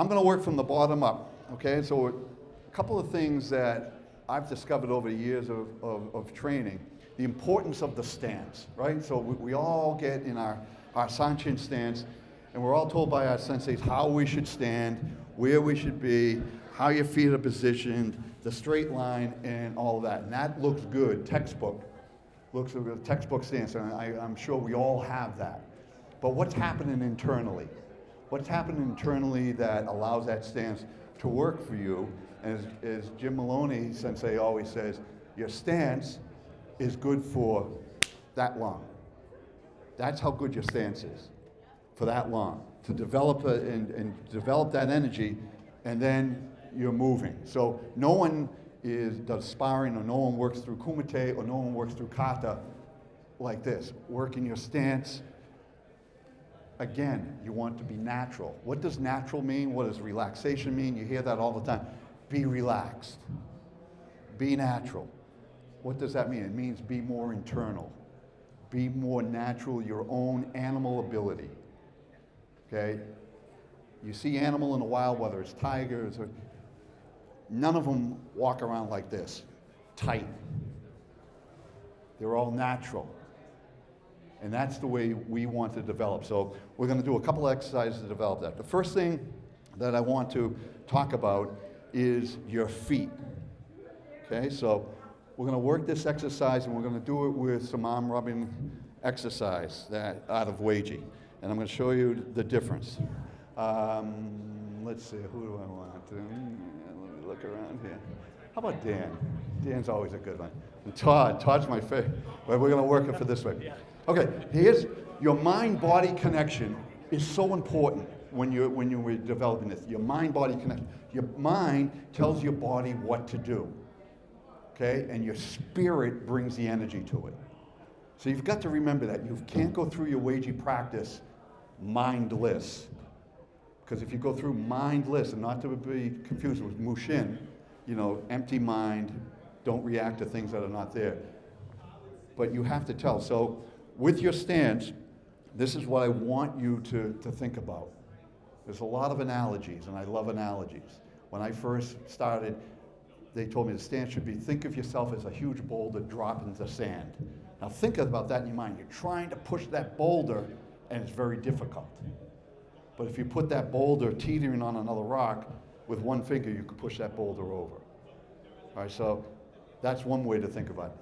I'm going to work from the bottom up, okay? So a couple of things that I've discovered over the years of training, the importance of the stance, right? So we all get in our Sanchin stance, and we're all told by our senseis how we should stand, where we should be, how your feet are positioned, the straight line, and all of that. And that looks good, textbook. Looks like a textbook stance, and I'm sure we all have that. But what's happening internally? What's happening internally that allows that stance to work for you? As Jim Maloney sensei always says, your stance is good for that long. That's how good your stance is, for that long. To develop and develop that energy, and then you're moving. So no one does sparring, or no one works through kumite, or no one works through kata like this. Working your stance. Again, you want to be natural. What does natural mean? What does relaxation mean? You hear that all the time. Be relaxed. Be natural. What does that mean? It means be more internal. Be more natural, your own animal ability. Okay? You see animal in the wild, whether it's tigers or none of them walk around like this, tight. They're all natural. And that's the way we want to develop. So we're going to do a couple of exercises to develop that. The first thing that I want to talk about is your feet. Okay, so we're going to work this exercise, and we're going to do it with some arm rubbing exercise out of UECHI. And I'm going to show you the difference. Let's see, who do I want to? Let me look around here. How about Dan? Dan's always a good one. And Todd's my favorite. But we're going to work it for this way. Okay, here's your mind-body connection is so important when you're developing this. Your mind-body connection. Your mind tells your body what to do. Okay, and your spirit brings the energy to it. So you've got to remember that. You can't go through your UECHI practice mindless. Because if you go through mindless, and not to be confused with mushin, empty mind, don't react to things that are not there. But you have to tell. So with your stance, this is what I want you to think about. There's a lot of analogies, and I love analogies. When I first started, they told me the stance should be, think of yourself as a huge boulder dropped into sand. Now think about that in your mind. You're trying to push that boulder, and it's very difficult. But if you put that boulder teetering on another rock, with one finger, you could push that boulder over. All right, so that's one way to think about it.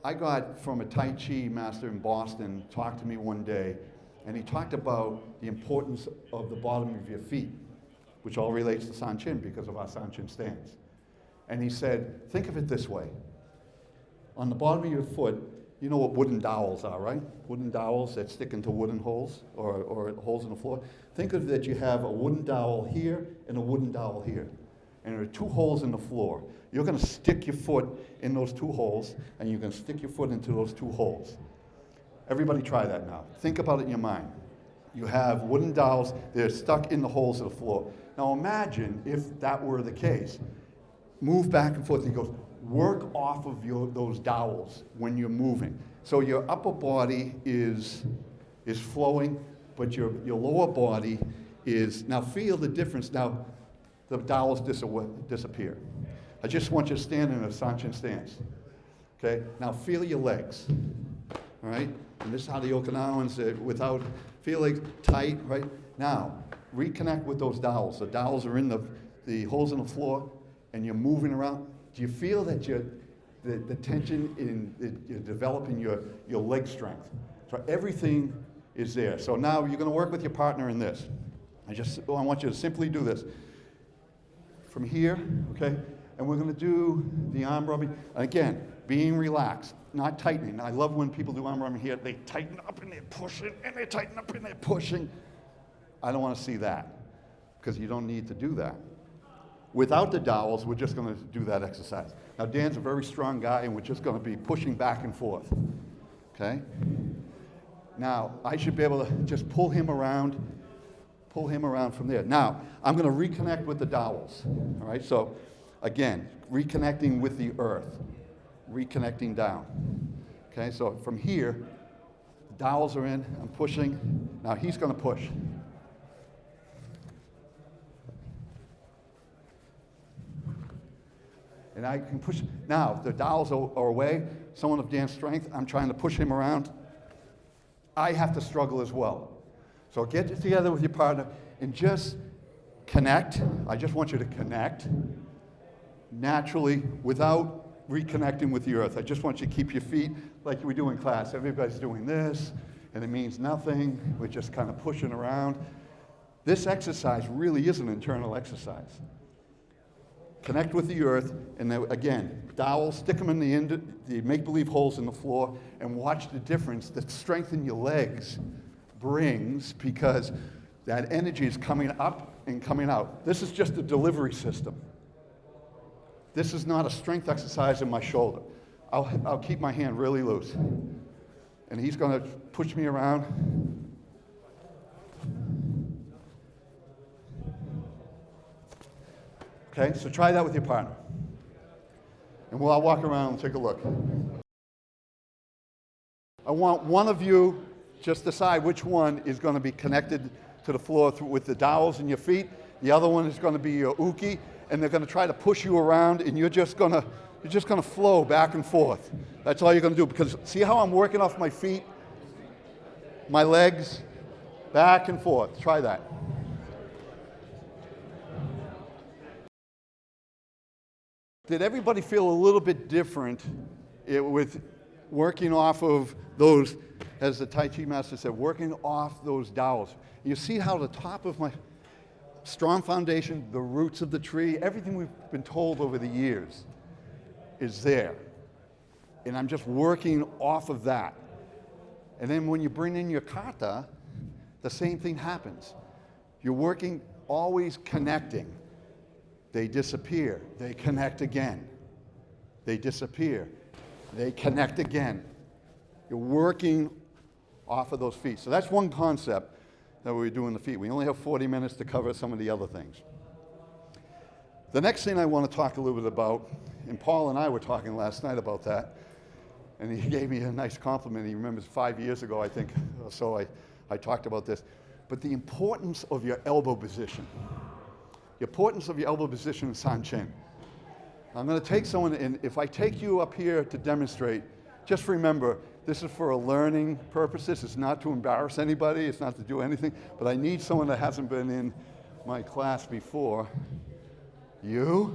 I got from a Tai Chi master in Boston, talked to me one day, and he talked about the importance of the bottom of your feet, which all relates to Sanchin because of our Sanchin stance. And he said, think of it this way. On the bottom of your foot, you know what wooden dowels are, right? Wooden dowels that stick into wooden holes or holes in the floor. Think of that you have a wooden dowel here and a wooden dowel here. And there are two holes in the floor. You're going to stick your foot in those two holes, and you're going to stick your foot into those two holes. Everybody try that now. Think about it in your mind. You have wooden dowels, they're stuck in the holes of the floor. Now imagine if that were the case. Move back and forth. He goes, work off of those dowels when you're moving. So your upper body is flowing, but your lower body is, now feel the difference. Now the dowels disappear. I just want you to stand in a Sanchin stance. Okay, now feel your legs. All right, and this is how the Okinawans, feel legs tight, right? Now, reconnect with those dowels. The dowels are in the holes in the floor, and you're moving around. Do you feel that the tension you're developing your leg strength? So everything is there. So now you're going to work with your partner in this. I want you to simply do this. From here, okay? And we're going to do the arm rubbing. Again, being relaxed, not tightening. I love when people do arm rubbing here. They tighten up and they're pushing, and they tighten up and they're pushing. I don't want to see that, because you don't need to do that. Without the dowels, we're just going to do that exercise. Now, Dan's a very strong guy, and we're just going to be pushing back and forth. Okay? Now, I should be able to just pull him around from there. Now, I'm going to reconnect with the dowels. All right? So, again, reconnecting with the earth, reconnecting down. Okay? So, from here, the dowels are in. I'm pushing. Now, he's going to push. And I can push. Now, the dowels are away. Someone of Dan's strength, I'm trying to push him around. I have to struggle as well. So get together with your partner and just connect. I just want you to connect naturally without reconnecting with the earth. I just want you to keep your feet like we do in class. Everybody's doing this, and it means nothing. We're just kind of pushing around. This exercise really is an internal exercise. Connect with the earth, and then again, dowels, stick them in the make-believe holes in the floor, and watch the difference that strength in your legs brings, because that energy is coming up and coming out. This is just a delivery system. This is not a strength exercise in my shoulder. I'll keep my hand really loose. And he's going to push me around. Okay, so try that with your partner. And we'll all walk around and take a look. I want one of you just decide which one is going to be connected to the floor with the dowels in your feet. The other one is going to be your uke, and they're going to try to push you around, and you're just going to flow back and forth. That's all you're going to do, because see how I'm working off my feet, my legs, back and forth. Try that. Did everybody feel a little bit different with working off of those, as the Tai Chi master said, working off those dowels? You see how the top of my strong foundation, the roots of the tree, everything we've been told over the years is there. And I'm just working off of that. And then when you bring in your kata, the same thing happens. You're working, always connecting. They disappear, they connect again. They disappear, they connect again. You're working off of those feet. So that's one concept that we do in the feet. We only have 40 minutes to cover some of the other things. The next thing I want to talk a little bit about, and Paul and I were talking last night about that, and he gave me a nice compliment. He remembers 5 years ago, I think, so I talked about this. But the importance of your elbow position. The importance of your elbow position in Sanchin. I'm going to take someone, and if I take you up here to demonstrate, just remember, this is for a learning purposes. It's not to embarrass anybody. It's not to do anything. But I need someone that hasn't been in my class before. You're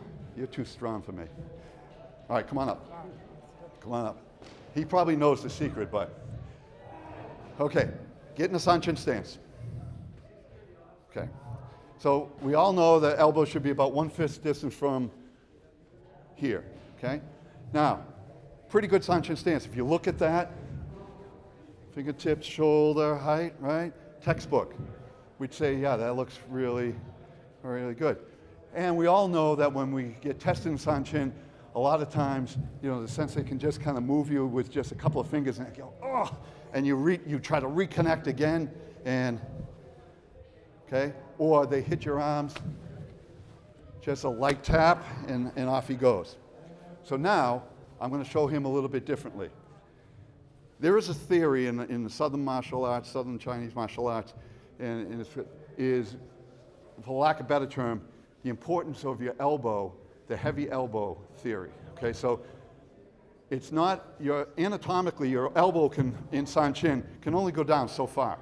too strong for me. All right, come on up. Come on up. He probably knows the secret, but. Okay, get in a Sanchin stance. Okay. So we all know that elbow should be about 1/5 distance from here, okay? Now, pretty good Sanchin stance. If you look at that, fingertips, shoulder height, right? Textbook. We'd say, yeah, that looks really, really good. And we all know that when we get tested in Sanchin, a lot of times, the sensei can just kind of move you with just a couple of fingers and go, oh, and you try to reconnect again, and, okay? Or they hit your arms, just a light tap, and off he goes. So now, I'm going to show him a little bit differently. There is a theory in the Southern martial arts, Southern Chinese martial arts, and it is, for lack of a better term, the importance of your elbow, the heavy elbow theory. Okay, so it's not, anatomically, your elbow in Sanchin can only go down so far.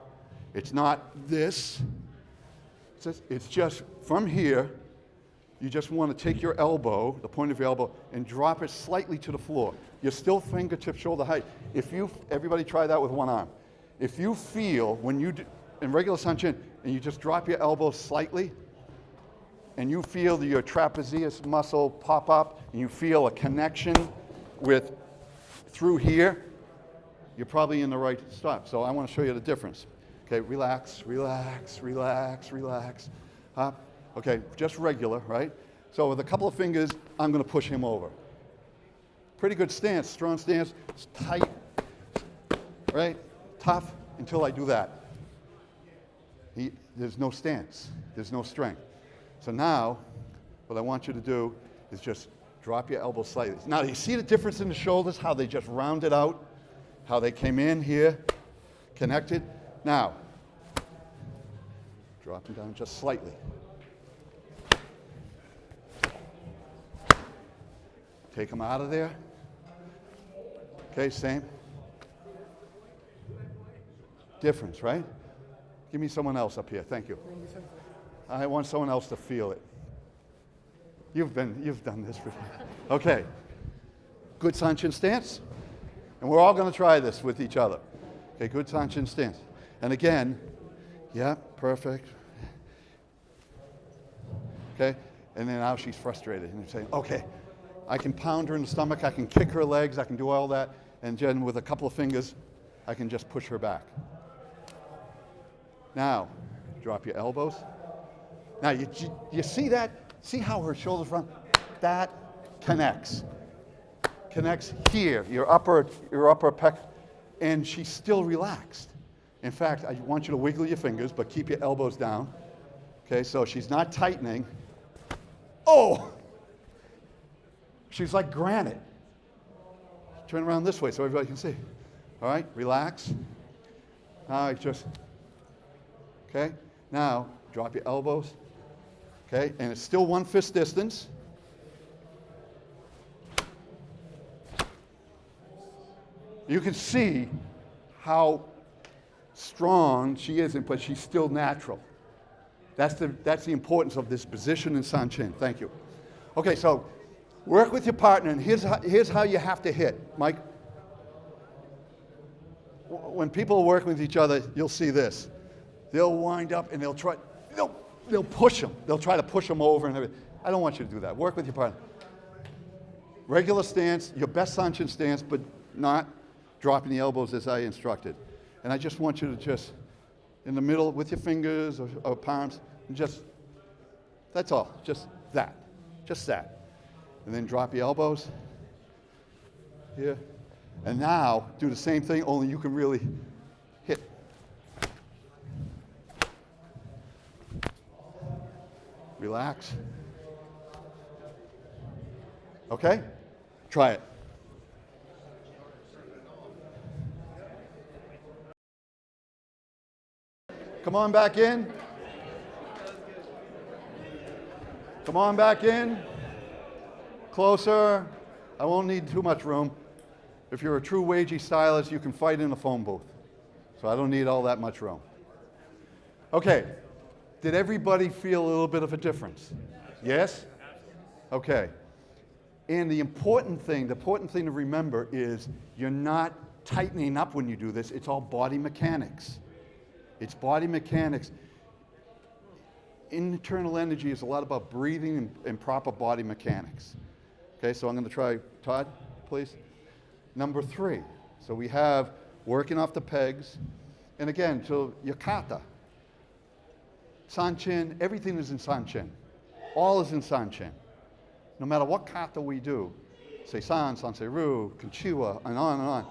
It's not this. It's just from here, you just want to take your elbow, the point of your elbow, and drop it slightly to the floor. You're still fingertip shoulder height. Everybody try that with one arm. If you feel, when you do, in regular Sanchin, and you just drop your elbow slightly, and you feel your trapezius muscle pop up, and you feel a connection through here, you're probably in the right spot. So I want to show you the difference. Okay, relax, relax, relax, relax. Up. Okay, just regular, right? So with a couple of fingers, I'm going to push him over. Pretty good stance, strong stance. It's tight, right? Tough until I do that. There's no stance. There's no strength. So now, what I want you to do is just drop your elbow slightly. Now, you see the difference in the shoulders, how they just rounded out, how they came in here, connected? Now, drop them down just slightly. Take them out of there. Okay, same. Difference, right? Give me someone else up here. Thank you. I want someone else to feel it. You've done this before. Okay. Good Sanchin stance. And we're all going to try this with each other. Okay, good Sanchin stance. And again, yeah, perfect. Okay, and then now she's frustrated. And you're saying, okay, I can pound her in the stomach, I can kick her legs, I can do all that. And then with a couple of fingers, I can just push her back. Now, drop your elbows. Now, you see that? See how her shoulders run? That connects. Connects here, your upper pec, and she's still relaxed. In fact, I want you to wiggle your fingers, but keep your elbows down. Okay, so she's not tightening. Oh! She's like granite. Turn around this way so everybody can see. All right, relax. All right, just, okay. Now, drop your elbows. Okay, and it's still 1 fist distance. You can see how strong she is, but she's still natural. That's the importance of this position in Sanchin. Thank you. Okay, so work with your partner, and here's how you have to hit. Mike, when people work with each other, you'll see this. They'll wind up and they'll push them. They'll try to push them over and everything. I don't want you to do that. Work with your partner. Regular stance, your best Sanchin stance, but not dropping the elbows as I instructed. And I just want you to just, in the middle with your fingers or palms, and just, that's all, just that. And then drop your elbows here. And now, do the same thing, only you can really hit. Relax. Okay? Try it. Come on back in. Come on back in. Closer. I won't need too much room. If you're a true UECHI stylist, you can fight in a phone booth. So I don't need all that much room. Okay. Did everybody feel a little bit of a difference? Yes? Okay. And the important thing to remember is you're not tightening up when you do this. It's all body mechanics. It's body mechanics. Internal energy is a lot about breathing and proper body mechanics. Okay, so I'm going to try, Todd, please. Number 3. So we have working off the pegs. And again, so your kata. Sanchin, everything is in Sanchin. All is in Sanchin. No matter what kata we do, Seisan, Sanseiru, Konchiwa, and on and on,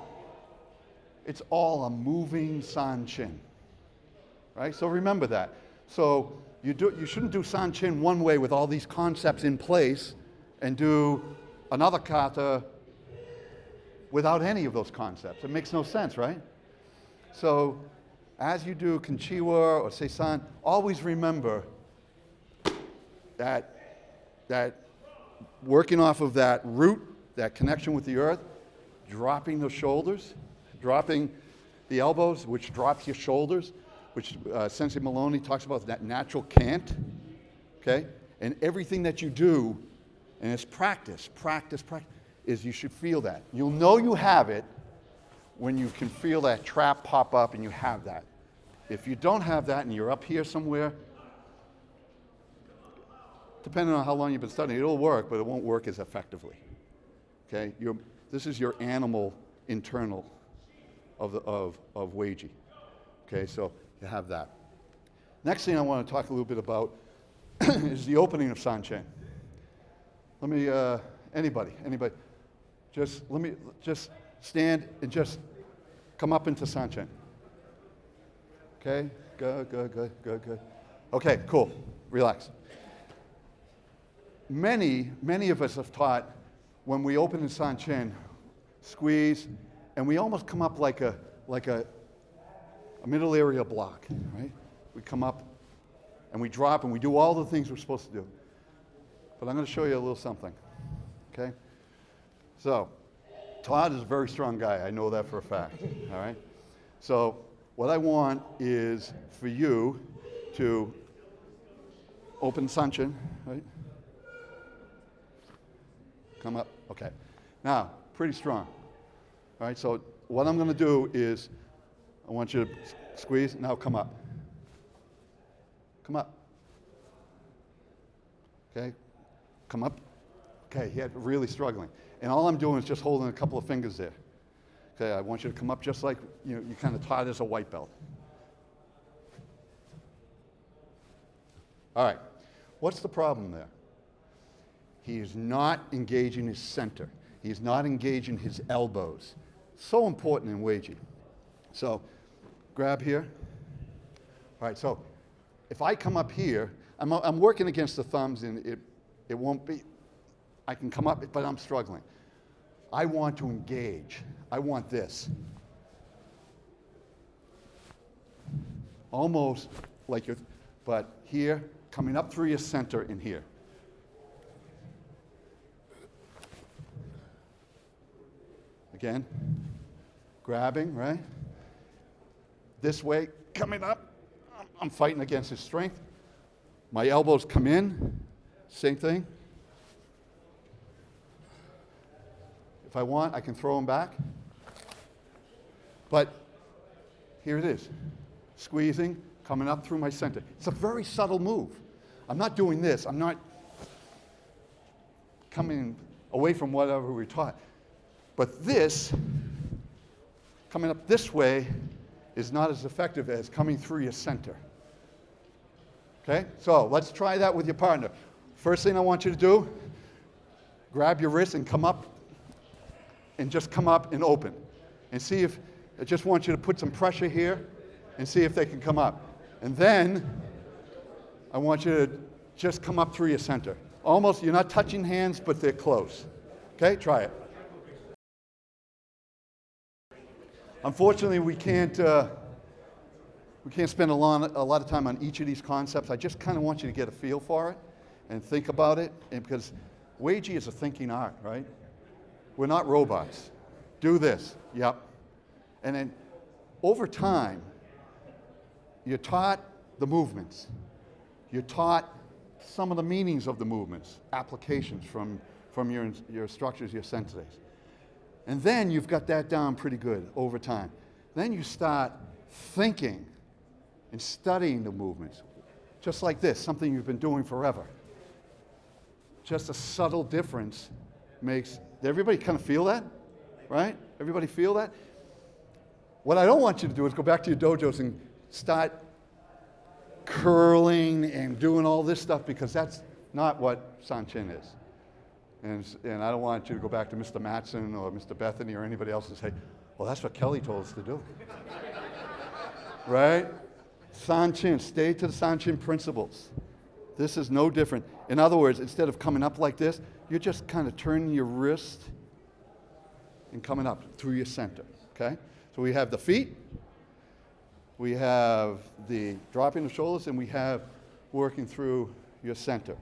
it's all a moving Sanchin. Right? So remember that. So you shouldn't do Sanchin one way with all these concepts in place and do another kata without any of those concepts. It makes no sense, right? So as you do Konchiwa or Seisan, always remember that working off of that root, that connection with the earth, dropping the shoulders, dropping the elbows, which drops your shoulders, which Sensei Maloney talks about, that natural cant, okay? And everything that you do, and it's practice, is you should feel that. You'll know you have it when you can feel that trap pop up and you have that. If you don't have that and you're up here somewhere, depending on how long you've been studying, it'll work, but it won't work as effectively, okay? This is your animal internal of UECHI, okay? So you have that. Next thing I want to talk a little bit about is the opening of Sanchin. Let me, anybody, just stand and just come up into Sanchin. Okay, good. Okay, cool, relax. Many of us have taught when we open in Sanchin, squeeze, and we almost come up like a middle area block, right? We come up and we drop and we do all the things we're supposed to do. But I'm going to show you a little something, okay? So, Todd is a very strong guy. I know that for a fact. All right? So, what I want is for you to open Sanchin, right? Come up. Okay. Now, pretty strong. All right, so what I'm going to do is I want you to squeeze. Now come up. Come up. Okay. Come up. Okay, he's really struggling. And all I'm doing is just holding a couple of fingers there. Okay, I want you to come up just like you kind of taught as a white belt. All right. What's the problem there? He is not engaging his center. He is not engaging his elbows. So important in UECHI. So grab here. All right, so if I come up here, I'm working against the thumbs and it won't be, I can come up, but I'm struggling. I want to engage. I want this. Almost like you're, but here, coming up through your center in here. Again, grabbing, right? This way, coming up. I'm fighting against his strength. My elbows come in, same thing. If I want, I can throw them back. But here it is, squeezing, coming up through my center. It's a very subtle move. I'm not doing this. I'm not coming away from whatever we taught. But this, coming up this way, is not as effective as coming through your center. Okay? So let's try that with your partner. First thing I want you to do, grab your wrist and come up, and just come up and open. And see if, I just want you to put some pressure here and see if they can come up. And then I want you to just come up through your center. Almost, you're not touching hands, but they're close. Okay? Try it. Unfortunately, we can't spend a lot of time on each of these concepts. I just kind of want you to get a feel for it and think about it, and because UECHI is a thinking art, right? We're not robots. Do this, yep. And then over time, you're taught the movements. You're taught some of the meanings of the movements, applications from your structures, your senses. And then you've got that down pretty good over time. Then you start thinking and studying the movements, just like this, something you've been doing forever. Just a subtle difference makes, everybody kind of feel that, right? Everybody feel that? What I don't want you to do is go back to your dojos and start curling and doing all this stuff, because that's not what Sanchin is. And I don't want you to go back to Mr. Matson or Mr. Bethany or anybody else and say, well, that's what Kelley told us to do. Right? Sanchin, stay to the Sanchin principles. This is no different. In other words, instead of coming up like this, you're just kind of turning your wrist and coming up through your center, okay? So we have the feet, we have the dropping the shoulders, and we have working through your center.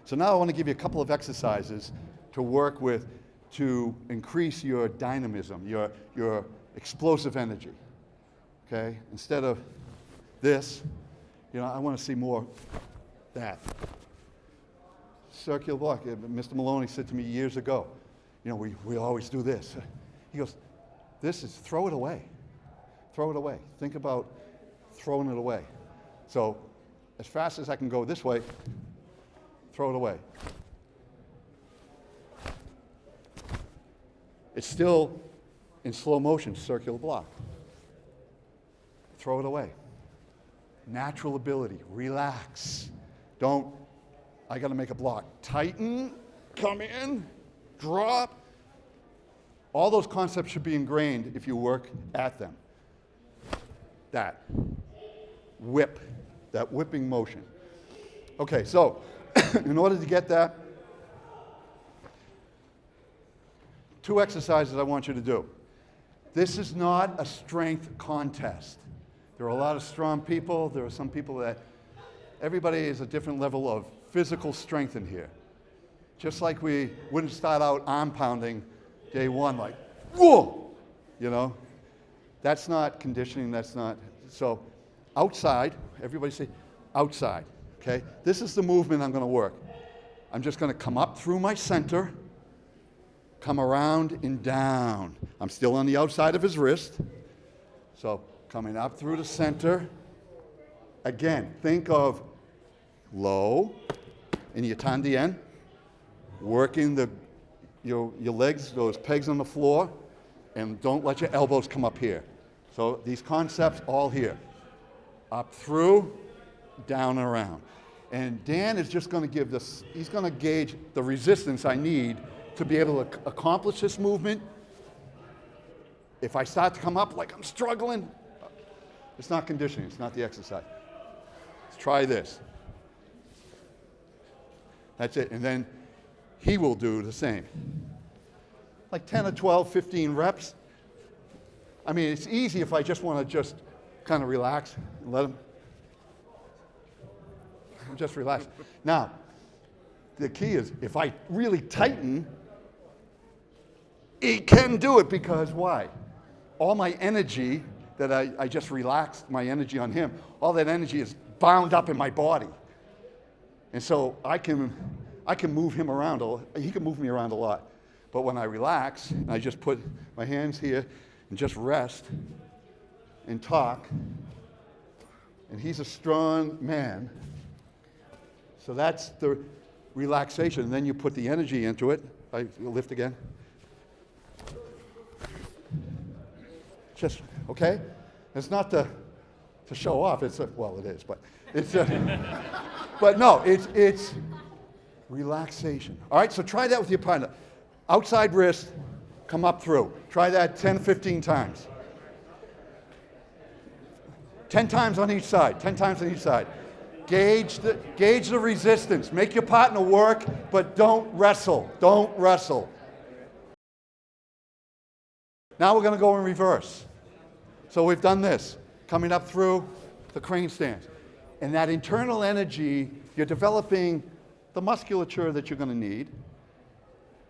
So now I want to give you a couple of exercises to work with to increase your dynamism, your explosive energy, okay? Instead of this, I want to see more that. Circular block. Mr. Maloney said to me years ago, we always do this. He goes, this is throw it away. Throw it away. Think about throwing it away. So as fast as I can go this way, throw it away. It's still in slow motion, circular block. Throw it away. Natural ability, relax. Don't, I got to make a block. Tighten, come in, drop. All those concepts should be ingrained if you work at them. That. Whip, that whipping motion. Okay, so in order to get that, 2 exercises I want you to do. This is not a strength contest. There are a lot of strong people. There are some people that, everybody is a different level of physical strength in here. Just like we wouldn't start out arm pounding day one like, whoa, you know. That's not conditioning, that's not. So outside, everybody say outside, okay? This is the movement I'm going to work. I'm just going to come up through my center, come around and down. I'm still on the outside of his wrist. So coming up through the center. Again, think of low in your tandien, working your legs, those pegs on the floor, and don't let your elbows come up here. So these concepts all here. Up through, down and around. And Dan is just going to give this, he's going to gauge the resistance I need to be able to accomplish this movement. If I start to come up like I'm struggling, it's not conditioning, it's not the exercise. Let's try this. That's it. And then he will do the same. Like 10 or 12, 15 reps. I mean, it's easy if I just want to just kind of relax and let him just relax. Now, the key is if I really tighten, he can do it because why? All my energy that I just relaxed my energy on him, all that energy is bound up in my body. And so I can move him around, he can move me around a lot. But when I relax, and I just put my hands here and just rest and talk, and he's a strong man, so that's the relaxation. And then you put the energy into it. You'll lift again. Just, okay? It's not to show off. Well, it is, but it's but no, it's relaxation. All right, so try that with your partner. Outside wrist, come up through. Try that 10, 15 times. 10 times on each side, 10 times on each side. Gauge the resistance. Make your partner work, but don't wrestle. Don't wrestle. Now we're going to go in reverse. So we've done this, coming up through the crane stance. And that internal energy, you're developing the musculature that you're going to need.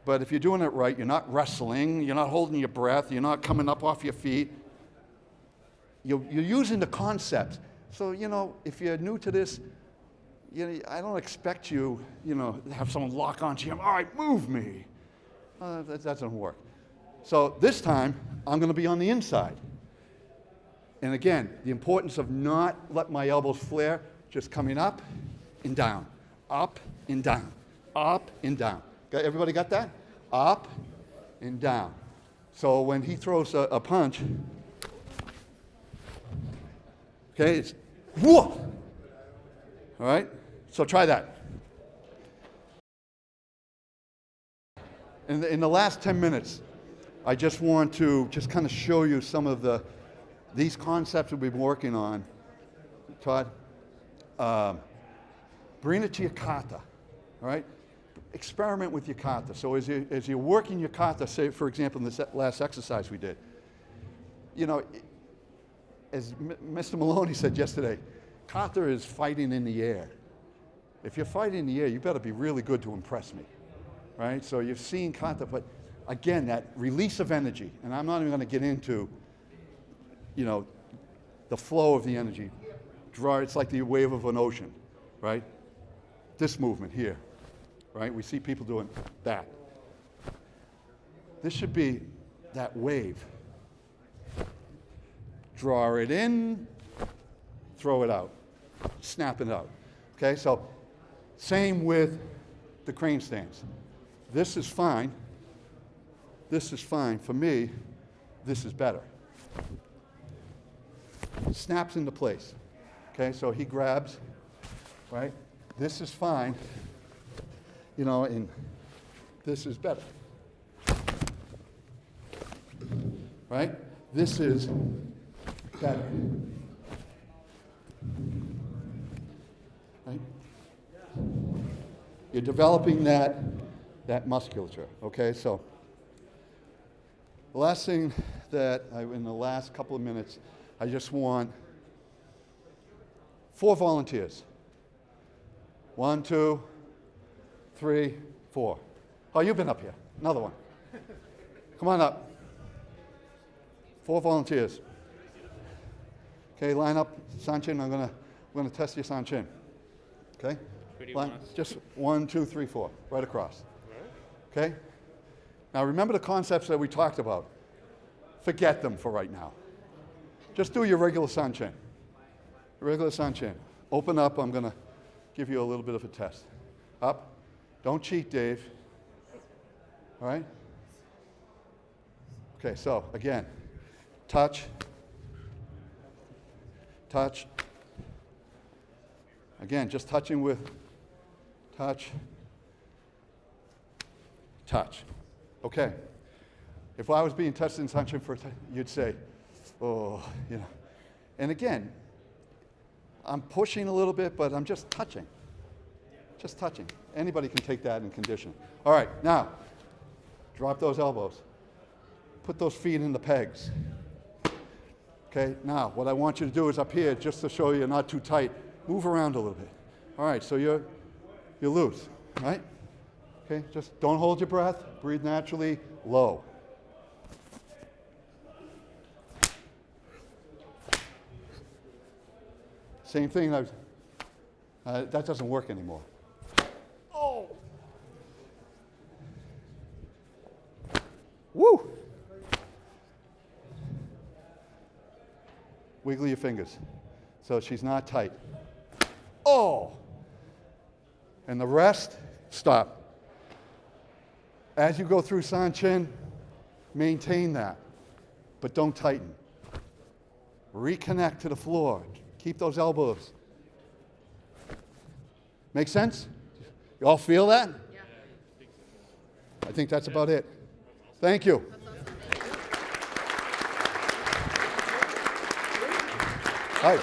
But if you're doing it right, you're not wrestling, you're not holding your breath, you're not coming up off your feet. You're using the concepts. So, if you're new to this, I don't expect you, to have someone lock onto you. All right, move me. That doesn't work. So this time, I'm going to be on the inside. And again, the importance of not let my elbows flare, just coming up and down, up and down, up and down. Everybody got that? Up and down. So when he throws a punch, okay, it's whoa. All right? So try that. In the last 10 minutes, I just want to just kind of show you some of these concepts that we've been working on. Todd, bring it to your kata, all right? Experiment with your kata. So as you're working your kata, say, for example, in this last exercise we did, as Mr. Maloney said yesterday, kata is fighting in the air. If you're fighting in the air, you better be really good to impress me, right? So you've seen kata, but again, that release of energy, and I'm not even going to get into, the flow of the energy. It's like the wave of an ocean, right? This movement here, right? We see people doing that. This should be that wave. Draw it in, throw it out, snap it out. Okay, so same with the crane stance. This is fine. This is fine. For me, this is better. Snaps into place. Okay, so he grabs, right? This is fine, and this is better. Right? This is better. Right? You're developing that musculature, okay? So the last thing that in the last couple of minutes, I just want 4 volunteers. 1, 2, 3, 4. Oh, you've been up here. Another one. Come on up. 4 volunteers. Okay, line up. Sanchin, we're gonna test your Sanchin. Okay? Just 1, 2, 3, 4. Right across. Okay? Now remember the concepts that we talked about. Forget them for right now. Just do your regular Sanchin. Regular Sanchin. Open up. I'm going to give you a little bit of a test. Up. Don't cheat, Dave. All right? Okay, so again, touch. Touch. Again, just touching with touch. Touch. Okay. If I was being tested in Sanchin for a time, you'd say, oh, you know. And again, I'm pushing a little bit, but I'm just touching. Just touching. Anybody can take that in condition. All right, now, drop those elbows. Put those feet in the pegs. Okay, now, what I want you to do is up here, just to show you not too tight, move around a little bit. All right, so you're loose, right? Okay, just don't hold your breath. Breathe naturally, low. Same thing, that doesn't work anymore. Oh! Woo! Wiggle your fingers so she's not tight. Oh! And the rest, stop. As you go through Sanchin, maintain that, but don't tighten. Reconnect to the floor. Keep those elbows. Make sense? You all feel that? Yeah. I think that's about it. Thank you. All right.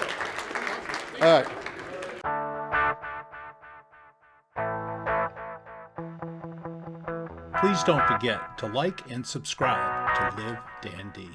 All right. Please don't forget to like and subscribe to Live Dan D.